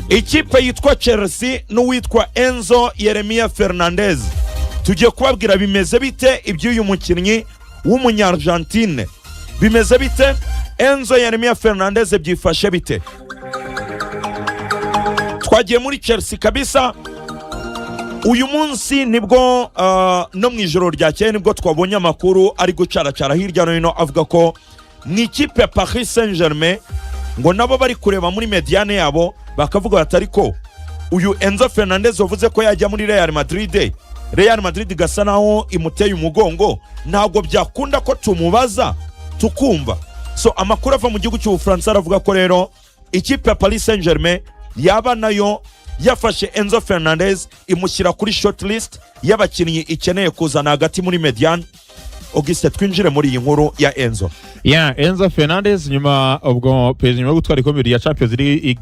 ikipe yitwa Chelsea n'uwitwa Enzo Iremera Fernandez tugiye kubabwira bimeze bite iby'uyu mukinnyi w'umunyargentine bimeze bite Enzo Iremera Fernandez byifashe bite twagiye muri Chelsea kabisa uyu munsi nibwo no mu ijoro ryakeye nibwo twabonye amakuru ari gucaracara hirya no hino avuga ko mu ikipe ya Paris Saint-Germain ngo nabo bari kureba muri mediane yabo bakavuga batari ko uyu Enzo Fernandez wavuze ko yajya muri Real Madrid gasa naho imuteye umugongo ntabwo byakunda ko tumubaza tukumva so amakuru ava mu gihugu cy'Ubufaransa aravuga ko rero ikipe ya Paris Saint-Germain yaba nayo yafashe Enzo Fernandez imushyira kuri shortlist y'abakinnyi ikeneye kuzana hagati muri mediane Auguste twinjire muri iyi nkuru ya Enzo. Enzo Fernandez nyuma ubwo page nyuma gutwara ikombe ya Champions League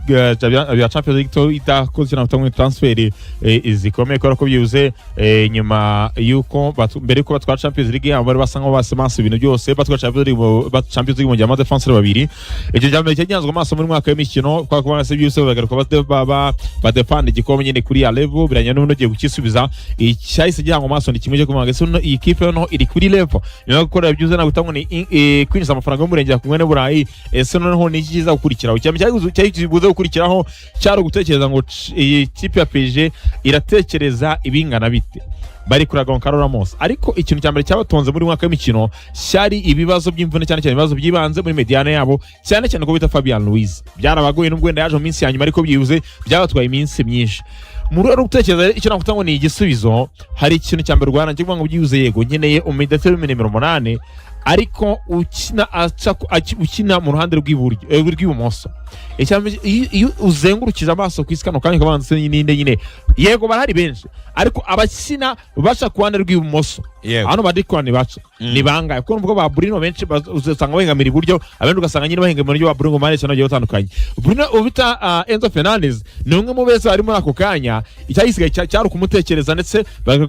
itakoze na mutangwe transfer izikomeye ko byuze nyuma yuko mbere ko batwara Champions League abo basanga basemanse ibintu byose batwara Champions League mu gihe defenseur babiri icyo cyambere cyanzwe amaso muri mwaka w'imikino kwa kuba se byose bagaruka ba defend igikombe nyine kuri ya level biranya n'uno giye gukisubiza icyahise gihanga amaso ni kimwe cyo kumanga so iyi kipe no iri kuri level nyuma gukora byuze na gutangwa ni kwinjiza amafaranga y'umurenge kumwe ne Burayi ese noneho ni kiza gukurikiraho cyagibuze gukurikiraho cyaro gutekereza ngo iyi kipe ya PSG iratekereza ibingana bite bari kuraga Carlos Ramos ariko ikintu cyambere cyabatonze muri mwaka w'imikino cyari ibibazo by'imvune cyane ibibazo byibanze muri mediane yabo cyane ko bita Fabian Ruiz byarabagoye n'ubwo wenda yaje mu minsi yanyuma ariko byuze byabatwaye iminsi myinshi muri rero gutekereza icyo nakutangwa ni igisubizo hari ikintu cyambere rwana ngiye ngo byuze yego nkeneye umidetero numero 8 ariko ukina mu ruhande rw'ibumoso iyo uzengurukije amaso ku isi kano kanya kabanze nyine yego barahari benshi ariko abakina basha ku ruhande rw'ibumoso hano badikwana baca ni bangaye kuko nubwo ba Bruno benshi uzasanga bahengamira iburyo abandi ugasanga nyine bahengamira iburyo ba Bruno mane cyane gitandukanye Bruno ubita Enzo Fernandez ni umwe mu beza ari muri ako kanya icyayisigaye cyari kumutekereza ndetse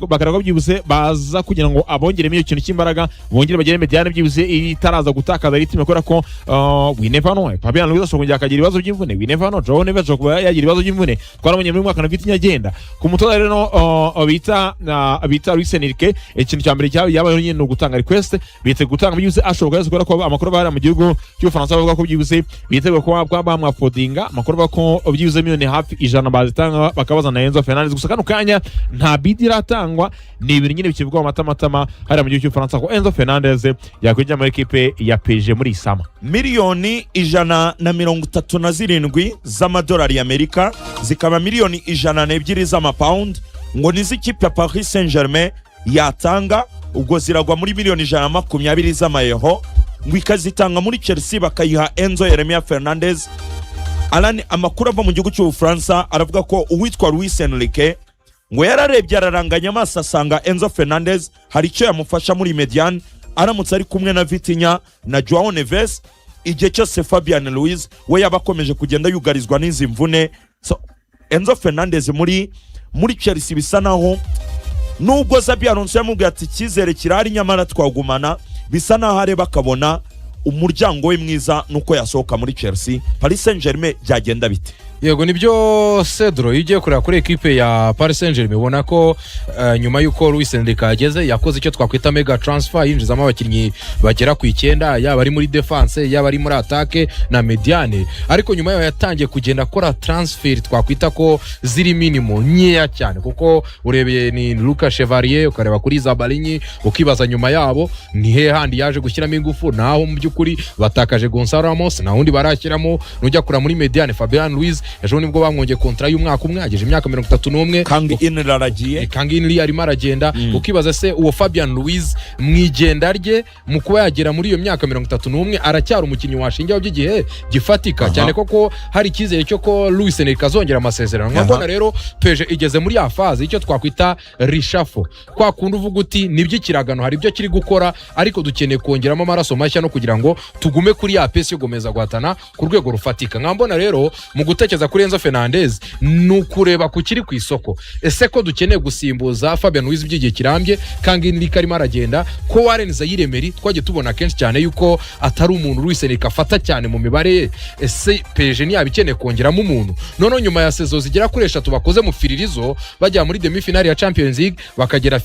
bakaragwa byibuse baza kugira ngo abongeremo ikintu cy'imbaraga bongere bagere mediane byibuse itaraza gutakaza ritime kubera ko we never know Fabian Ruiz ashobora akagira ibibazo by'imvune we never know Joe never ashobora yagira ibibazo by'imvune twaramenye muri mwaka na Vitinha agenda ku mutoza rero bita Luis Enrique ikintu cyambere yabaye nyine no gutanga request bite gutanga byibuse ashobora kubera ko amakuru bari mu gihugu cy'Ubufaransa bavuga ko byibuse bitewe ko bamwafodinga amakuru bako byibuse miliyoni hafi 100 bazitanga bakabaza na Enzo Fernandez gusa kano kanya nta bidi ratangwa ni ibintu nyine bikivugwa amatama hari mu gihugu cy'Ubufaransa ko Enzo Fernandez yakwijya muri equipe ya PSG muri Isama miliyoni 137 z'amadolari y'Amerika zikaba miliyoni 102 z'amapound ngo nizi kipe ya Paris Saint-Germain yatanga ubwo ziragwa muri miliyoni 120 z'amayero ngo ikazitanga muri Chelsea bakayiha Enzo Iremera Fernandez. Alani amakuru ava mu gihugu cy'Ubufaransa aravuga ko uwitwa Luis Enrique ngo yararebye araranganya amaso asanga Enzo Fernandez hari icyo yamufasha muri mediane aramutse ari kumwe na Vitinha na Joao Neves igihe cyose Fabian Ruiz we yabakomeje kugenda yugarizwa n'izi mvune so Enzo Fernandez muri Chelsea bisa naho nubwo Xabi Alonso yamubwiye ati cyizere kirari nyamara twagumana bisa naho areba akabona umuryango we mwiza nuko yasohoka muri Chelsea. Paris Saint-Germain byagenda bite? Yego nibyo Cedro igiye kureba kuri equipe ya Paris Saint-Germain ubona ko nyuma yuko Luis Enrique ageze yakoze icyo twakwita mega transfer yinjizamo abakinnyi bagera ku 9 yaba ari muri defense yaba ari muri attaque na mediane ariko nyuma yatangiye kugenda akora transfer twakwita ko ziri minimum nyeya cyane kuko urebeye ni Lucas Chevalier ukareba kuri Zabalinyi ukibaza nyuma yabo ni he handi yaje gushyiramo ingufu naho mu byukuri batakaje Gonçalo Ramos na undi barakiramo nujya kura muri mediane Fabian Ruiz ejo nibwo bamwonge kontra y'umwaka umwe ageje imyaka 31 Kangi Inli arimo aragenda ukibaza se uwo Fabian Ruiz mwigenda rye mu kuba yagera muri iyo myaka 31 aracyari umukinnyi washingiye by'igihe gifatika cyane koko hari ikizere cyo ko Luis Enrique azongera amasezerano nkabona rero peje igeze muri ya phase icyo twakwita rishafo kwa kundi uvuga uti niby'ikiragano hari ibyo kiri gukora ariko dukeneye kongeramo amaraso mashya no kugira ngo tugume kuri ya pesi yo gomeza guhatana ku rwego rufatika nkambona rero mu gutekereza gutekereza kuri Enzo Fernandez nukureba kukiri ku isoko ese ko dukeneye gusimbuza Fabian Ruiz by'igihe kirambye kandi ndi karimo aragenda ko warenza Iremera twaje tubona kenshi cyane yuko atari umuntu Luis Enrique afata cyane mu mibare ye ese PSG ni yabikeneye kongeramo umuntu none nyuma ya saison zigera kuri 3 bakoze mu firirizo bajya muri demi finale ya Champions League bakagera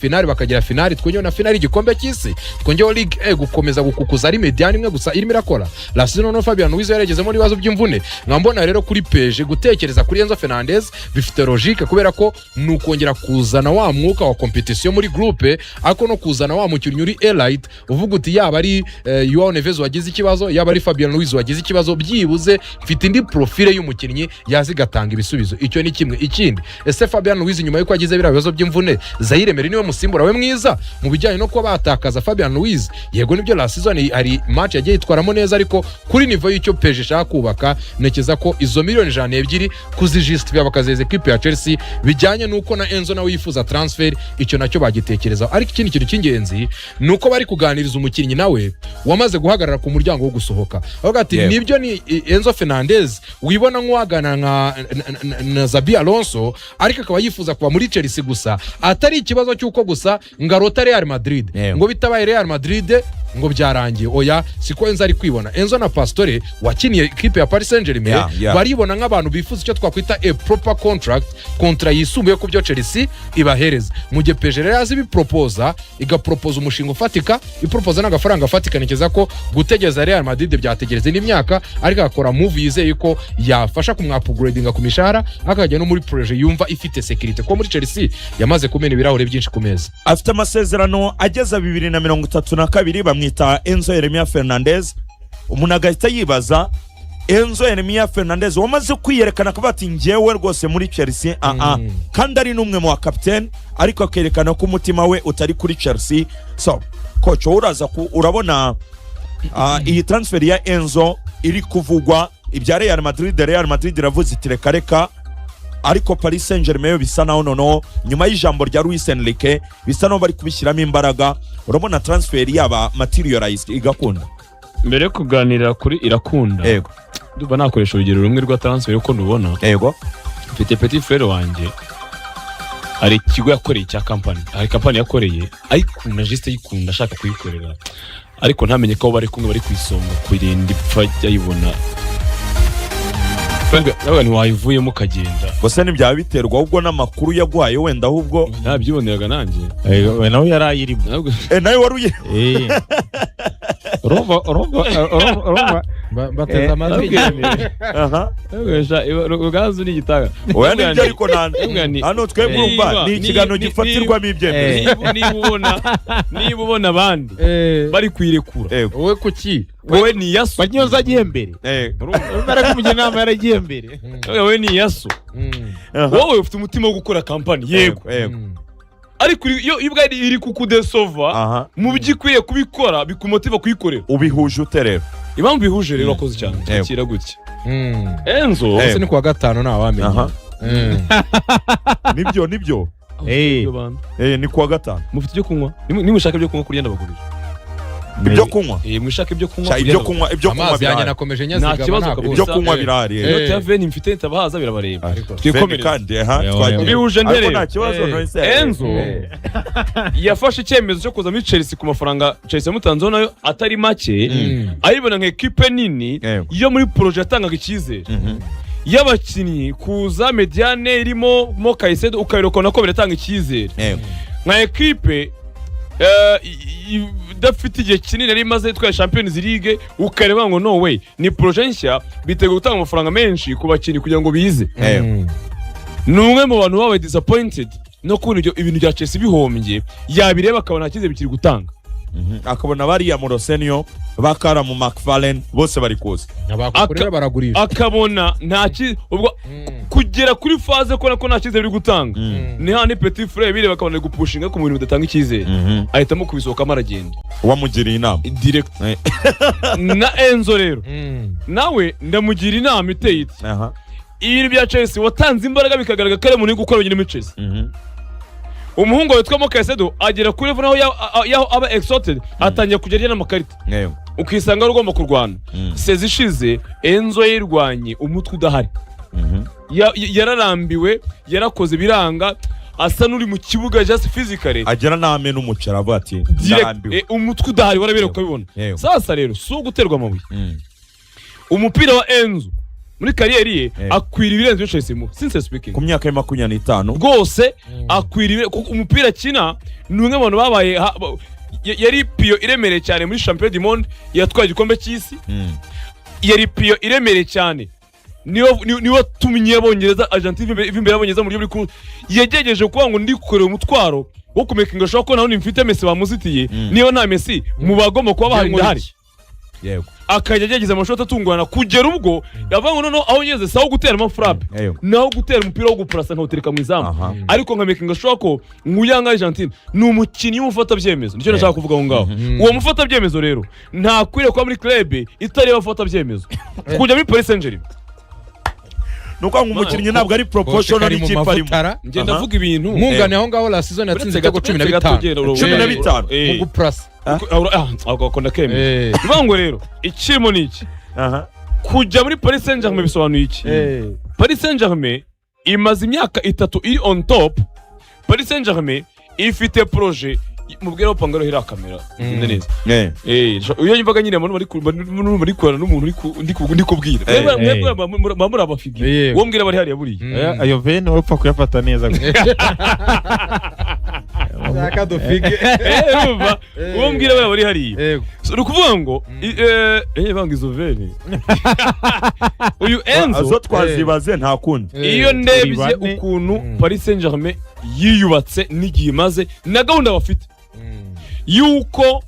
finale twonyo na finale igikombe cy'isi twonyo League gukomeza gukukuza ari mediane imwe gusa irimo irakora la saison no Fabian Ruiz yarageze muri bibazo by'imvune nkambona rero kuri PSG gutekereza kuri Enzo Fernandez bifite logique kubera ko nukongera kuzana wa mwuka wa competition muri groupe ako no kuzana wa mukinnyi uri elite uvuga uti yaba ari Joao Neves wagize ikibazo yaba ari Fabian Ruiz wagize ikibazo byibuze mfite indi profile y'umukinnyi yazigatanga ibisubizo icyo ni kimwe ikindi ese Fabian Ruiz nyuma yuko agize bibazo by'imvune Iremera niwe musimbura we mwiza mu bijyanye no kuba batakaza Fabian Ruiz yego nibyo la season ari match yagiye itwaramo neza ariko kuri niveau y'icyo PSG shaka kubaka nekeza ko izo miliyoni 200 kuzijistifya bakazeze equipe ya Chelsea bijyanye nuko na Enzo nawe yifuza transfer icyo nacyo bagitekereza ariko ikindi kintu cy'ingenzi nuko bari kuganiriza umukinnyi nawe wamaze guhagarara ku muryango wo gusohoka avuga ati nibyo ni Enzo Fernandez wibona nk'uwagana na Xabi Alonso ariko akaba yifuza kuba muri Chelsea gusa atari ikibazo cy'uko gusa ngarota Real Madrid ngo bitabaye Real Madrid ngo byarangiye oya siko Enzo ari kwibona Enzo na Pastore wakiniye equipe ya Paris Saint-Germain baribona nk'abantu bifuza icyo twakwita a proper contract yisumbuye ku byo Chelsea ibahereza mu gihe PSG yazi bipropoza igapropose umushinga ufatika ipropoza n'agafaranga afatika nikeza ko gutegeza Real Madrid byategereze n'imyaka ariko akora move yizeye ko yafasha kumwapgradinga ku mishahara akajya no muri projet yumva ifite security ko muri Chelsea yamaze kumena ibirahure byinshi ku meza afite amasezerano ageza 2032 bamwita Enzo Iremera Fernandez umuntu agahita yibaza Enzo Iremera Fernandez wamaze kwiyerekana ko bati ngewe rwose muri Chelsea kandi ari numwe mu captain ariko akerekana ko umutima we utari kuri Chelsea so coach uraza urabona iyi transfer ya Enzo iri kuvugwa ibya Real Madrid iravuze iti reka ariko Paris Saint-Germain bisa naho nono nyuma y'ijambo rya Luis Enrique bisa naho bari kubishyiramo imbaraga urabona transfer yaba materialized igakunda mbere yo kuganira kuri irakunda yego duba nakoresha urugero rumwe rwa transfer uko nubona yego mfite petit frère wanjye ari ikigo yakoreye cya company yakoreye ayikunda juste yikunda ashaka kuyikorera ariko ntamenye ko bari kumwe bari kwisonga kurinda ipfa yayibona nawe ni wayivuyemo kagenda gusa n'ibyaba biterwa ahubwo n'amakuru yagwaye wenda ahubwo nabyiboneraga nanjye nawe yarayirimo nawe waruye romba bateza amatwi ugazu ni gitaga oya nibyo ariko hano twebwe umva ni ikiganiro gifatirwamo ibyemezo niba ubona abandi bari kwirekura wowe kuki wowe ni yaso banyoza agiye mbere urumva ko umujye nama yaragiye mbere wowe ni yaso wowe ufite umutima wo gukora kampani yego ariko iyo ibwa iri kukudesova mu byikwiye kubikora bikumotiva kuyikorera ubihuje uterera impamvu bihuje rero akoze cyane cyakira gutya Enzo ese ni kuwa gatanu nta wamenye nibyo ni kuwa gatanu mufite ibyo kunywa nimushaka ibyo kunywa kurya ndabagurira ibyo kunywa mwishaka ibyo kunywa ibyo kunywa yanjye nakomeje nyaziga ibyo kunywa birahari note ya veni mfite tabahaza birabareba twikomere kandi bihuje ntere nta kibazo Enzo yafashe icyemezo cyo kuza muri Chelsea ku mafaranga Chelsea yamutanzeho nayo atari make ayibona nka equipe nini yo muri projet yatangaga icyizere y'abakinnyi kuza mediane irimo mo Kaisedo ukayirokona ko biratanga icyizere nka equipe dafite igihe kinini ari maze twa Champions League ukareba ngo no way ni projet nshya bitego gutanga amafaranga menshi ku bakinnyi kugira ngo bize numwe mu bantu bawe disappointed no kubona ibintu bya Chelsea bihombye yabireba akabona akize bikiri gutanga akabona bari ya Morosenio bakara mu McFarlane bose bari kuza abakurira baragurisha akabona ntaki ubwo kugera kuri phase ko nako ntakize biri gutanga ni hane petit frère bire bakabona gupushinga ku bintu bidatanga icyizere ahitamo kubisohoka maragenda wamugiriye inama direct na Enzo rero nawe ndamugira inama iteye iti ibintu bya Chelsea watanze imbaraga bikagaragara kare mu gukora ibintu muri Chelsea umuhungu witwa Kaisedo agera kuri level yaho aba exalted atangiye kugera n'amakarita ukisanga rugomba kurwana sezishize Enzo yirwanye umutwe udahari yararambiwe yarakoze biranga asa n'uri mu kibuga just physically agera n'ame n'umucera avuga ati ndarambiwe umutwe udahari warabera ukabibona sasa rero so guterwa amabuye umupira wa Enzo muri kariyeri ye akwira ibirenze Chelsea mu since speaking ku myaka ya 25 rwose akwira umupira kina ni umwe mu bantu babaye yari piyo iremereye cyane muri Champion du Monde yatwaye igikombe cy'isi yari piyo iremereye cyane niwo tumenye abongereza Argentine imbere abongereza mu buryo buri yagejeje kuba ngo ndi gukorera umutwaro wo kumekinga shaka ko naho nimfite Messi bamuzitiye niyo nta Messi mu bagomba kuba bahari ndahari yego akajya ageze amashoti atungwana kugera ubwo yavuga ngo noneho aho ngeze saho gutera amafrappe naho gutera umupira wo guprasa nkawutereka mu izamu ariko nkamekinga shaka ko nkuyanga Argentine ni umukinnyi w'umufata byemezo nicyo nashaka kuvuga aho ngaho uwo mufata byemezo rero nta kwire kwa muri club itari bafata byemezo kujya muri Paris Saint-Germain nuko umukinnyi ntabwo ari proportional n'ikipe arimo ngenda ndavuga ibintu mungane aho ngaho la season yatsinze gato 15 mu guprasa akakunda keme bivango rero ikirimo niki kujya muri Paris Saint-Germain bisobanuye iki Paris Saint-Germain imaze imyaka 3 iri on top Paris Saint-Germain ifite projet mubwira bapangaro hira kamera neza uyo nyimvaga nyine abantu bari kurana n'umuntu ndi kubwira mwebwe abafigi wo mbwira bari hariya buri ayo vene wapfa kuyafata neza zaka dofige wo mbwira bari hariya uri kuvuga ngo banga izo vene uyu Enzo azo twazibaze nta kundi iyo ndebye ukuntu Paris Saint-Germain yiyubatse n'igihe maze na gahunda bafite yuko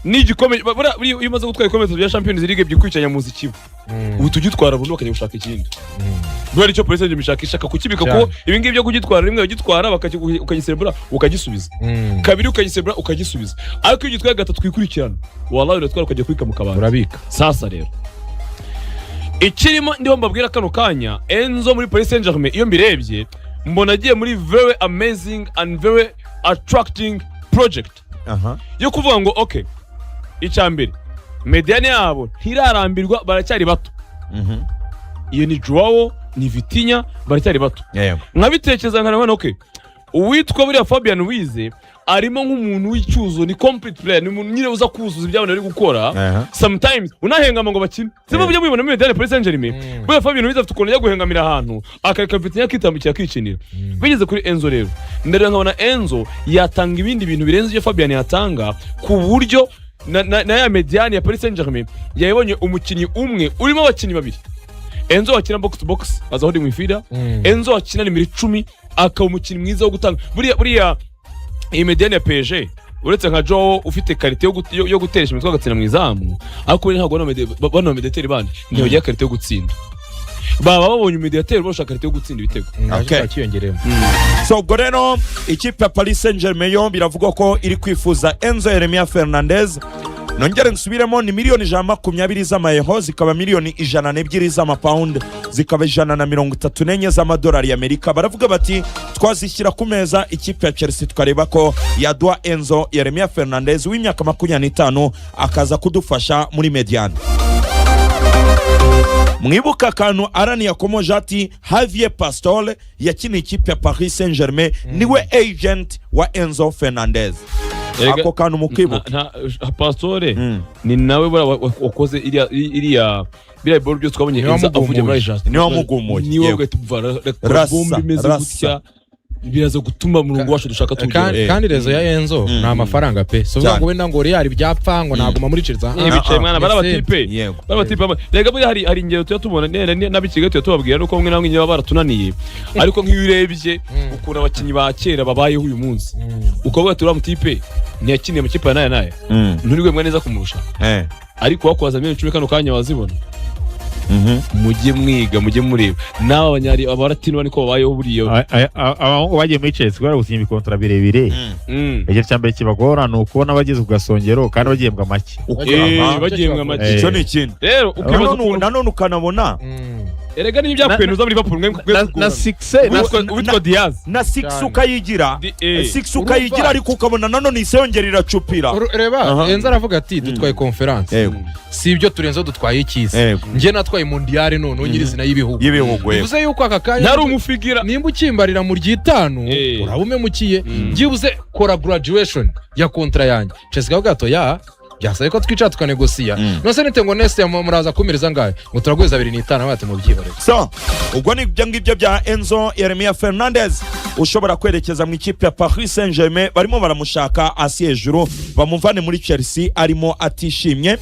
n'igikombe iyo umaze gutwara igikombe cya Champions League byikwicanya mu zikibo ubu tugitwara buno bakajya gushaka ikindi bwari cyo Paris Saint-Germain ishaka kukibika ko ibi ngibi byo kugitwara rimwe bagitwara ukagiserebura ukagisubiza kabiri ukagiserebura ukagisubiza ariko iyo gitwaye gatatu twikurikirana wallahi uratwara ukajya kwika mu kabari urabika sasa rero ikirimo ndiho mbabwira kano kanya Enzo muri Paris Saint-Germain iyo mbirebye mbona agiye muri very amazing and very attracting project yo kuvuga ngo okay icyambere mediane yabo ntirarambirwa baracyari bato iyo ni Joao ni Vitinha baracyari bato nkabitekereza nkana okay uwitwa buriya Fabian Wize arimo nk'umuntu w'icyuzo ni complete player ni umuntu nyine uza kuzuza ibyabona ari gukora sometimes unahengama ngo bakine sibo byo mubibona muri Paris Saint-Germain buriya Fabian Wize afite ukuntu ajya guhengamira ahantu akareka Vitinha kitambukira kicinira bigeze kuri Enzo rero ndere nkabona Enzo yatanga ibindi bintu birenze ibyo Fabian yatanga ku buryo na ya mediane ya Paris Saint-Germain yayibonye umukinnyi umwe urimo abakinnyi babiri Enzo wakina box to box azaho ndi mwifida Enzo wakina nimero 10 akaba umukinnyi mwiza wo gutanga buriya iyi mediane ya PSG uretse nka Joe ufite karite yo guteresha imitwe agatsina mu izamu ariko ntabwo bano mediateri bandi niyo ya karite yo gutsinda baba babonye mediateri bashaka karite yo gutsinda ibitego akiyongeremo so goreno ikipe ya Paris Saint-Germain yo biravugwa ko iri kwifuza Enzo Iremera Fernandez nongere nsubiremo ni miliyoni 120 z'amayeho zikaba miliyoni 102 z'amapound zikaba 134 z'amadolari y'Amerika baravuga bati twazishyira ku meza ikipe ya Chelsea tukareba ko yadwa Enzo Iremera Fernandez w'imyaka 25 akaza kudufasha muri mediane mwibuka kantu arani yakomoje ati Javier Pastore yakina ikipe ya Paris Saint-Germain niwe agent wa Enzo Fernandez ako kantu mukibuka Pastore ni nawe wakoze iriya biriya bolo byose twabonye Enzo avuye muri agent niwe mugumuye niwe gatubvara bombi meze gutya biraza gutuma murongo wacu dushaka tujye kandi rezo ya Enzo na amafaranga pe so ngo wenda ngo Real byapfa ngo naguma muri Chelsea ibice mwana barabatipe rega buri hari ingero tuyatubona n'abikiga tuyatubabwira nuko mwe namwe nyaba baratunaniye ariko nk'ibirebye ukura abakinyi ba kera babayeho uyu munsi ukavuga tura mutipe ntiyakiniye mu kipe naye nturigwe mwe neza kumurusha ariko wakwaza mwe 10 kano kanya wazibona mujye mwiga mujye mureba nawe abanyari abaratino niko babayeho buriyo abahungu bagiye muri Chelsea bara gusinya ibikontra birebire igihe cyambere kibagora no kubona abagize ku gasongero kandi bagiyembwa make bagiyembwa make icyo ni ikindi rero nanone ukanabona erega ni ibyakwenuza muri Liverpool mwe na Sixe witwa Diaz na Six ukayigira Six Urumva. ukayigira ariko ukabona nanone iseyongera iracupira reba Enzo aravuga ati dutwaye conference si ibyo turenzo dutwaye ikisi njye natwaye mondial none nyirizina y'ibihugu bivuze yuko aka kanya ntari umufigira nimba ukimbarira mu ryitanu urabume mukiye byibuze kora graduation ya kontra yanjye Chelsea gato ya byasaye ko twicara tukanegosiya nose nite ngo neste muraza kumiriza ngaye ngo turagweza 2.5 bate mu byibare so ubwo ni byo ngibyo bya Enzo Iremera Fernandez ushobora kwerekeza mu ikipe ya Paris Saint-Germain barimo baramushaka asi hejuru bamuvane muri Chelsea arimo atishimye